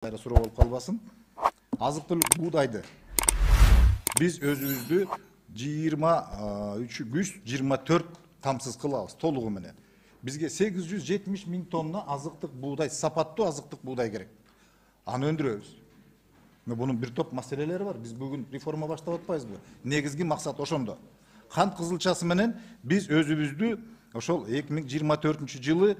суроо болуп калбасын. Азык түлүк буудайды биз өзүбүздү 23 күз 24 камсыз кылабыз толугу менен. Бизге 870 000 тонна азыктык буудай, сапаттуу азыктык буудай керек. Аны өндүрөбүз. Бунун бир топ маселелери бар. Биз бүгүн реформа баштап атпайбызбы? Негизги максат ошондо. Кант кызылчасы менен биз өзүбүздү ошол 2024 жылы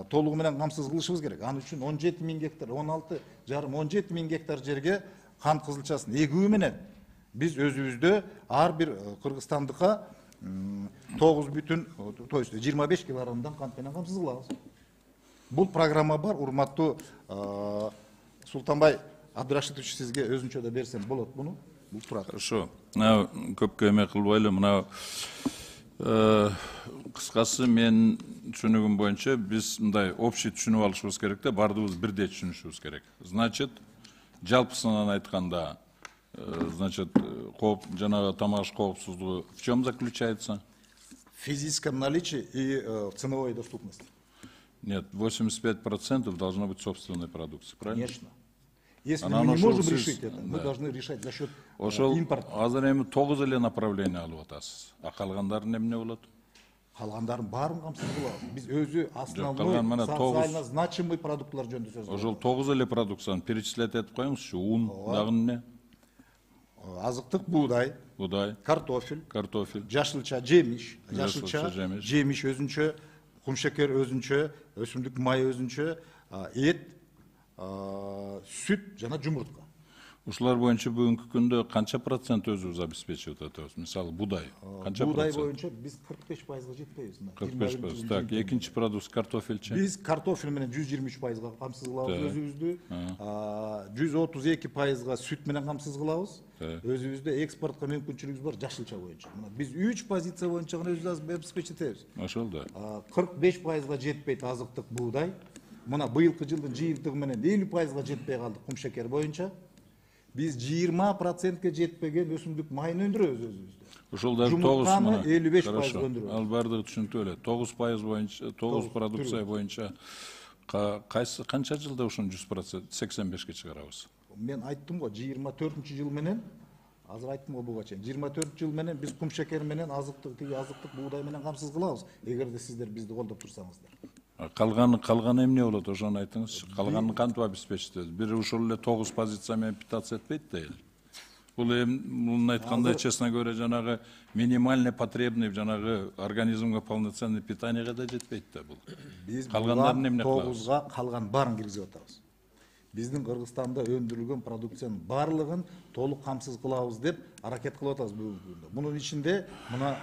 толугу менен камсыз кылышыбыз керек. Аны үчүн 17 000 гектар, 16,5-17 000 гектар жерге кант кызылчасын эгүү менен биз өзүбүздө ар бир кыргызстандыкка 25 килограммдан кант менен камсыз кылабыз. Бул программа бар, урматтуу Султанбай Абдырашитович, сизге өзүнчө да берсем болот буну. Бул турат. Хорошо. Мына көпкө эме кылбайлы, мына кыскасы мен түшүнүгүм боюнча биз мындай общий түшүнүп алышыбыз керек да, бардыгыбыз бирдей түшүнүшүбүз керек. Значит, жалпысынан айтканда, значит, жанагы тамак коопсуздугу в чем заключается? В физическом наличии и ценовой доступности. Нет, 85% должно быть собственной продукции, правильно? Конечно. Если мы не можем решить это, мы должны решать за счет импорта. Азыр эми 9 эле направление алып атасыз. А калгандары эмне болот? Калгандарын баарын камсыз кылабыз. Биз өзү основной социально значимый продуктлар жөнүндө сөз кылабыз. Ошол 9 эле продукцияны перечислять этип коюңузчу. Ун, дагы эмне? Азыктык буудай, картофель, жашылча жемиш, жемиш өзүнчө, кумшекер өзүнчө, өсүмдүк май өзүнчө, эт, сүт жана жумуртка. Ушулар боюнча бүгүнкү күндө канча процент өзүбүз обеспечивать этебиз? Мисалы, будай. Канча будай процент? боюнча биз 45%га жетпейбиз. 45%. Так, экинчи продукт картофелчи? Биз картофель менен 123%га камсыз кылабыз өзүбүздү. 132%га сүт менен камсыз кылабыз. Өзүбүздө экспортко мүмкүнчүлүгүбүз бар жашылча боюнча. Биз 3 позиция боюнча гана өзүбүз обеспечить этебиз. Ошол да. 45%га жетпейт азыктык буудай. Мына быйылкы жылдын жыйынтыгы менен 50%га жетпей калдык кумшекер боюнча. Биз 20%га жетпеген өсүмдүк майын өндүрөбүз өзүбүздө. Ошол дагы 9 55% өндүрөбүз. Ал бардыгы түшүнүктүү эле. 9% боюнча, 9 продукция боюнча канча жылда ошону 100% 85-ке чыгарабыз? Мен айттым го, 24-жыл менен, азыр айттым го буга чейин. 24-жыл менен биз кумшекер менен азыктык буудай менен камсыз кылабыз. Эгерде сиздер бизди колдоп турсаңыздар. Калганы эмне болот, ошону айтыңызчы. Калганын кантип обеспечить этебиз? Бир ушул эле 9 позиция менен питаться этпейт да эл. Бул эми айткандай, честно говоря, жанагы минимальный потребный жанагы организмге полноценный питаниеге да жетпейт да бул. Биз калгандарын эмне кылабыз? 9-га калган баарын киргизип атабыз. Биздин Кыргызстанда өндүрүлгөн продукциянын баардыгын толук камсыз кылабыз деп аракет кылып атабыз бүгүнкү күндө. Мунун ичинде мына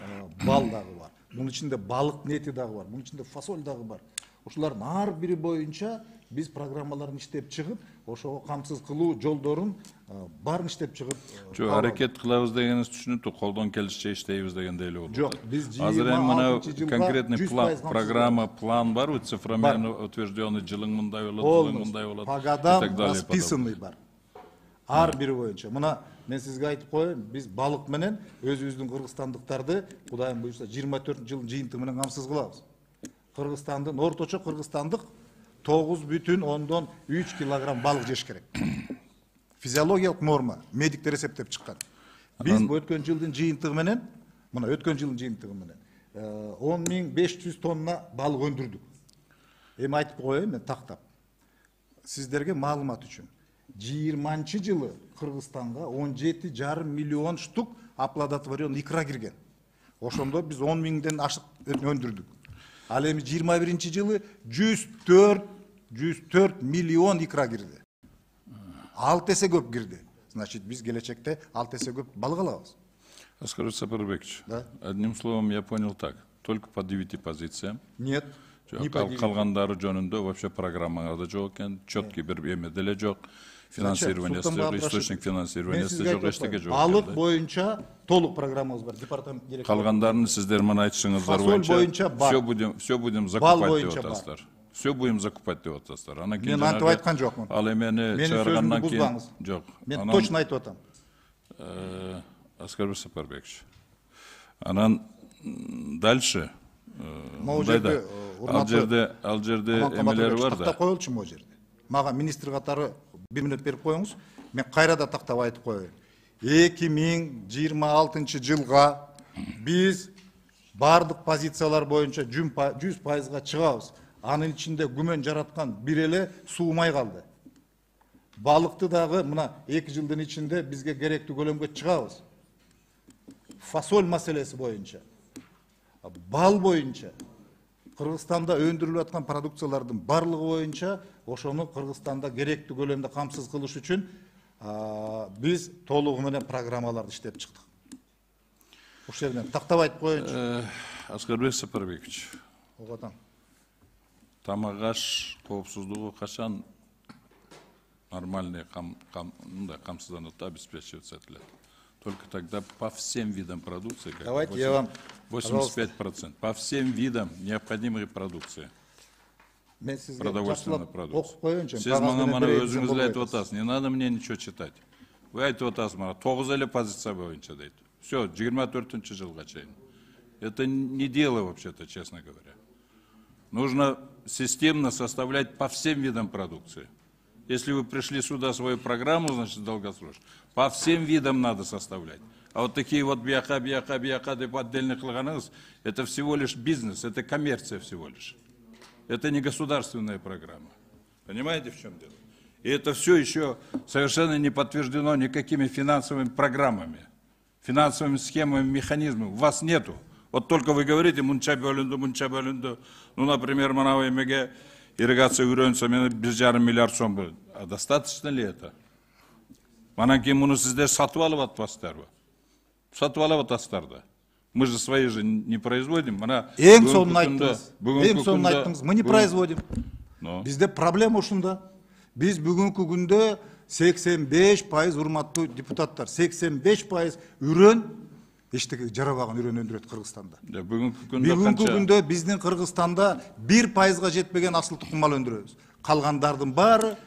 бал дагы бар. Мунун ичинде балык нети дагы бар. Мунун ичинде фасоль дагы бар. Ушулардын ар бири боюнча биз программаларын иштеп чыгып, ошого камсыз кылуу жолдорун баарын иштеп чыгып. Жок, аракет кылабыз дегениңиз түшүнүктүү, колдон келишинче иштейбиз дегенде эле болот. Жок, биз азыр эми мына конкретный план барбы, цифромен утвержденный, жылың мындай болот, жылың мындай болот. Пагадан расписанный бар. Ар бири боюнча. Мына мен сизге айтып коеюн, биз балык менен өзүбүздүн кыргызстандыктарды Кудайым буйрса 24-жылдын жыйынтыгы менен камсыз кылабыз. Кыргызстандын орточо кыргызстандык 9,3 килограмм балык жеш керек. Физиологиялык норма, медиктер эсептеп чыккан. Биз өткөн жылдын жыйынтыгы менен, мына өткөн жылдын жыйынтыгы менен 10.500 тонна балык өндүрдүк. Эми айтып коеюн мен тактап. Сиздерге маалымат үчүн. 20-жылы Кыргызстанга 17,5 миллион штук оплодотворен икра кирген. Ошондо биз 10 миңден ашык өндүрдүк. Ал эми 21-жылы 104 миллион икра кирди. 6 эсе көп кирди. Значит, биз келечекте 6 эсе көп балык алабыз. Аскар Сапарбекович, одним словом я понял так. Только по 9 позициям. Нет. Калгандары жөнүндө вообще программаңарда жок экен, четкий бир эме деле жок. Финансирование жок, источник финансирования жок, эчтеке жок. Балык боюнча толук программабыз бар, департамент директору. Калгандарын сиздер мына айтышыңыздар боюнча все будем закупать деп атасыздар. Все будем закупать деп атасыздар. Анан кийин мен антип айткан жокмун. Ал эмени чыгаргандан кийин жок. Мен точно айтып атам. Аскар Сапарбекович. Анан дальше ал жерде эмелери бар да. Токтоп коелучу могу жерде. Мага министр катары Bir minut berip koyuңуз. Мен кайрада тактап айтып коеюн. 2026 жылга биз бардык позициялар боюнча 100%га чыгабыз. Анын ичинде күмөн жараткан бир эле суумай калды. Балыкты дагы мына 2 жылдын ичинде бизге керектүү көлөмгө чыгабыз. Фасоль маселеси боюнча, бал боюнча, Кыргызстанда өндүрүлүп аткан продукциялардын барлыгы боюнча ошону Кыргызстанда керектүү көлөмдө камсыз кылыш үчүн биз толугу менен программаларды иштеп чыктык. Ошол жерден тактап айтып коеюнчу. Аскарбек Сапарбекович, Оготан. тамак-аш коопсуздугу качан нормальный камсызданып обеспечиваться этилет? Только тогда по всем видам продукции, как Давайте я вам, 85%, по всем видам необходимой продукции. Мен сизге Продовольственная окуп продукция. коеюнчу. Сиз мана өзүңүз эле айтып атасыз. Не надо мне ничего читать. Вы айтып атасыз мана 9 эле позиция боюнча дейт. Все, 24 жылга чейин. Это не дело вообще-то, честно говоря. Нужно системно составлять по всем видам продукции. Если вы пришли сюда свою программу, значит, долгосрочно, по всем видам надо составлять. А вот такие вот бияка, деп отдельно кылганыңыз, это всего лишь бизнес, это коммерция всего лишь. Это не государственная программа. Понимаете, в чем дело? И это все еще совершенно не подтверждено никакими финансовыми программами, финансовыми схемами, механизмами. У вас нету. Вот только вы говорите, мунча бөлүндү. Ну, например, мына эмеге ирригация үйрөнсө мени 1,5 миллиард сом бөлүн. А достаточно ли это? Анан кийин муну сиздер сатып алып атпасыздарбы? Сатып алып атасыздар да. Мы же свои же не производим. Эң сонун айттыңыз. Мы не производим. Бизде проблема ушунда. Биз бүгүнкү күндө 85% урматтуу депутаттар, 85% үрөн эчтеке жарабаган үрөн өндүрөт Кыргызстанда. Бүгүнкү күндө биздин Кыргызстанда 1%га жетпеген асыл тукум мал өндүрөбүз. Калгандардын баары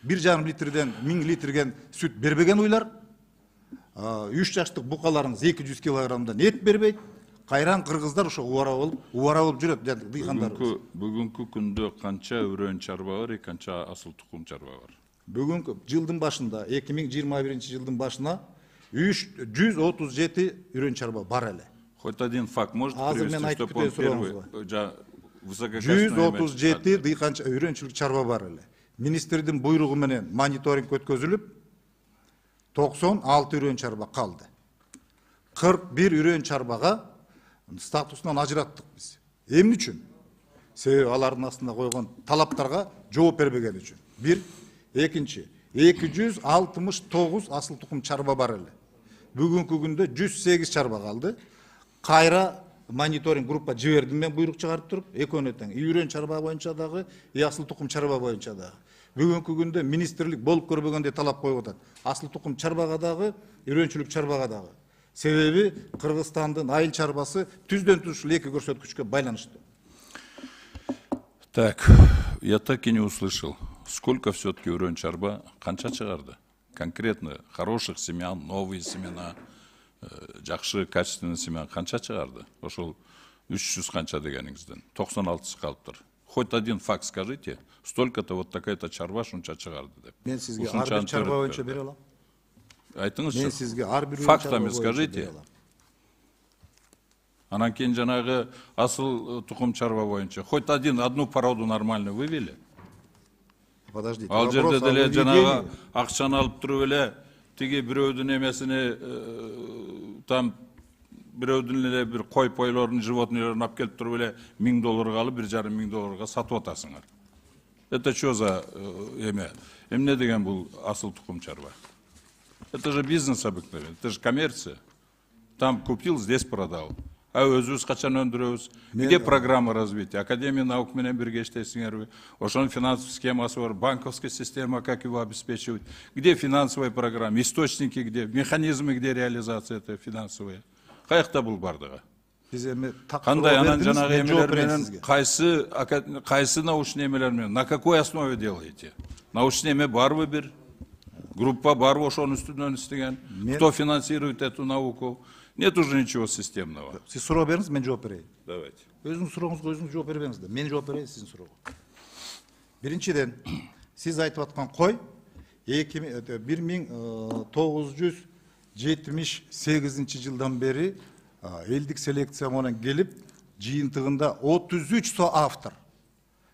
1,5 литрден 1000 литрген сүт бербеген уйлар. 3 жаштык букаларыңыз 200 килограммдан эт бербейт. Кайран кыргыздар ошо убара болуп жүрөт дыйкандарыбыз. Бүгүнкү күндө канча үрөн чарба бар, канча асыл тукум чарба бар? Бүгүнкү жылдын башында 2021 жылдын башына 137 үрөн чарба бар эле. Хоть один факт можете привести, чтобы он первый высококачественный 137 дыйканча үрөнчүлүк чарба бар эле. Министрдин буйругу менен мониторинг өткөзүлүп 96 үрөн чарба калды. 41 үрөн чарбага статусунан ажыраттык биз. Эмне үчүн? Себеби алардын астына койгон талаптарга жооп бербеген үчүн. Бир, экинчи, 269 асыл тукум чарба бар эле. Бүгүнкү күндө 108 чарба калды. Кайра мониторинг группа жибердим мен буйрук чыгарып туруп, экөөнө тең. Үрөн чарба боюнча дагы, асыл тукум чарба боюнча дагы. Бүгүнкү күндө министрлик болуп көрбөгөндөй талап коюп атат. Асыл тукум чарбага дагы, үрөнчүлүк чарбага дагы. Себеби Кыргызстандын айыл чарбасы түздөн туш эки көрсөткүчкө байланыштуу. Так, я так и не услышал, сколько все-таки үрөн чарба канча чыгарды? Конкретно хороших семян, новые семена, жакшы качественный семян канча чыгарды? Ошол 300 канча дегениңизден 96 калыптыр. Хоть один факт скажите, столько-то вот такая-то чарба шунча чыгарды деп. Мен сизге ар бир чарба боюнча бере алам. Айтыңызчы. Мен сизге ар бир фактами скажите. Анан кийин жанагы асыл тукум чарба боюнча хоть одну породу нормально вывели? Подождите. Ал жерде деле жанагы акчаны алып туруп эле тиги бирөөдүн эмесини там бирөөдүн эле бир кой пойлорун, животныйларын алып келип туруп эле $1000 алып 1,5 миң сатып атасыңар. Это что за эме? Эмне деген бул асыл тукум чарба? Это же бизнес обыкновенный, это же коммерция. Там купил, здесь продал. А өзүбүз качан өндүрөбүз? Где программа развития? Академия наук менен бирге иштейсиңерби? Ошонун финансовый схемасы бар, банковская система, как его обеспечивать? Где финансовая программа? Источники где? Механизмы где реализация этой финансовой? Каякта бул бардыгы? Кандай анан жанагы эмелер менен кайсы научный эмелер менен на какой основе делаете? Научный эме барбы бир? Группа барбы ошонун үстүнөн иштеген? Кто финансирует эту науку? Нет уже ничего системного. Сиз суроо бериңиз, мен жооп берейин. Давайте. Өзүңүз сурооңузга өзүңүз жооп бербеңиз да. Мен жооп берейин сиздин суроого. Биринчиден, сиз айтып аткан кой 1978 жылдан бери элдик селекция менен келип, жыйынтыгында 33 со автор.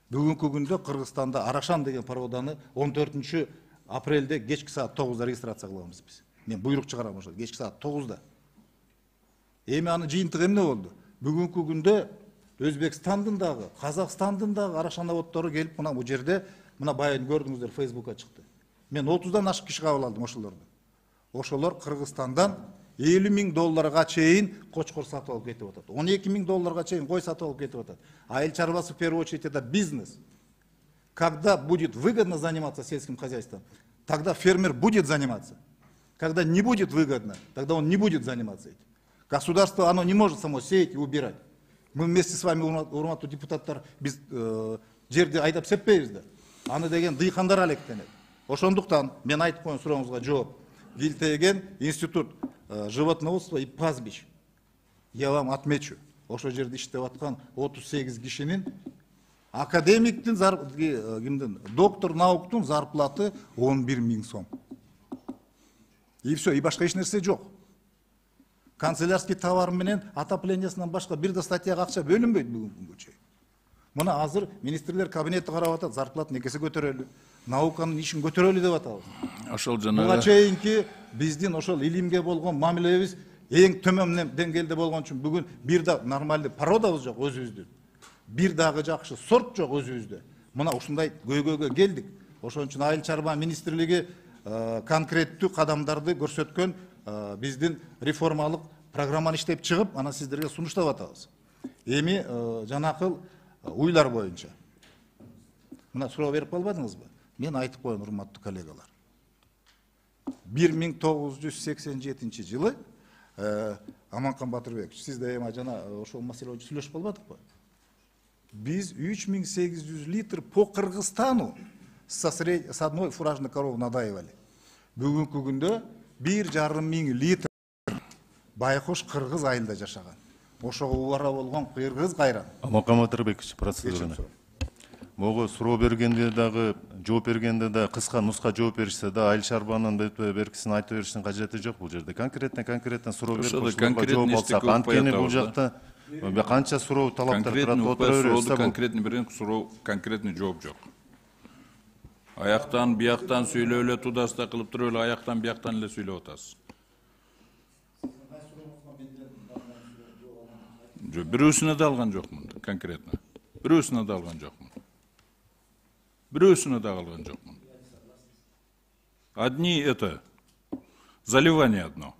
Бүгүнкү күндө Кыргызстанда Арашан деген пароданы 14 апрелде кечки саат 9-да регистрация кылабыз биз. Мен буйрук чыгарам ошол кечки саат 9-да. Эми аны жыйынтыгы эмне болду? Бүгүнкү күндө Өзбекстандын дагы, Казакстандын дагы Арашан заводдору келип, мына бу жерде, мына байын көрдүңүздөр, Facebook'a чыкты. Мен 30-дан ашык киши кабыл алдым ошолорду. Ошолор Кыргызстандан $50.000 чейин кочкор сатып алып кетип атат. $12.000 чейин кой сатып алып кетип атат. Айыл чарбасы в первую очередь это бизнес. Когда будет выгодно заниматься сельским хозяйством, тогда фермер будет заниматься. Когда не будет выгодно, тогда он не будет заниматься этим. Государство, оно не может само сеять и убирать. Мы вместе с вами, урматтуу депутаттар, биз жерди айдап сеппейбиз да. Аны деген дыйкандар алектенет. Ошондуктан мен айтып койгон сурооңузга жооп. Вильтеген институт животноводства и пастбищ. Я вам отмечу, ошол жерде иштеп аткан 38 кишинин академиктин доктор науктун зарплаты 11.000 сом. И все, и башка эч нерсе жок. Канцелярский товар менен отоплениясынан башка бир да статьяга акча бөлүнбөйт бүгүнкү күнгө чейин. Мына азыр министрлер кабинети карап атат, зарплаты некесе көтөрөлү, науканын ишин көтөрөлү деп атабыз. Ошол Буга жанагы чейинки биздин ошол илимге болгон мамилебиз эң төмөн деңгээлде болгон үчүн бүгүн бир да нормалдуу пародабыз жок өзүбүздүн. Бир дагы жакшы сорт жок өзүбүздө. Мына ушундай көйгөйгө келдик. Ошон үчүн Айыл чарба министрлиги конкреттүү кадамдарды көрсөткөн биздин реформалык программаны иштеп чыгып, ана сиздерге сунуштап атабыз. Эми жанакыл уйлар боюнча. Мына суроо берип калбадыңызбы? Мен айтып коеюн, урматтуу коллегалар. 1987 жылы Аманкан Батырбекович, сиз да эми жана ошол маселе боюнча сүйлөшүп калбадыкпы? Биз 3800 литр по Кыргызстану с одной фуражной коровы надаивали. Бүгүнкү күндө 1,5 литр байкош кыргыз айылда жашаган. Ошого убара болгон кыргыз кайран. Аманкан Батырбекович, процедураны. Мого суроо бергенде дагы, жооп бергенде да кыска нуска жооп беришсе да, айыл чарбанын беркисин айтып бериштин кажети жок бул жерде. Конкреттен суроо берип, жооп алсак, анткени бул жакта канча суроо талаптар турат, отура беребиз. Конкретный берген суроо, конкретный жооп жок. Аяктан, бияктан сүйлөп эле тудасында кылып туруп эле, аяктан, бияктан эле сүйлөп атасыз. Бирөөсүнө да алган жокмун, конкретно. Бирөөсүнө да алган жокмун. Бирөөсүнө да алган жокмун. Одни это заливание одно.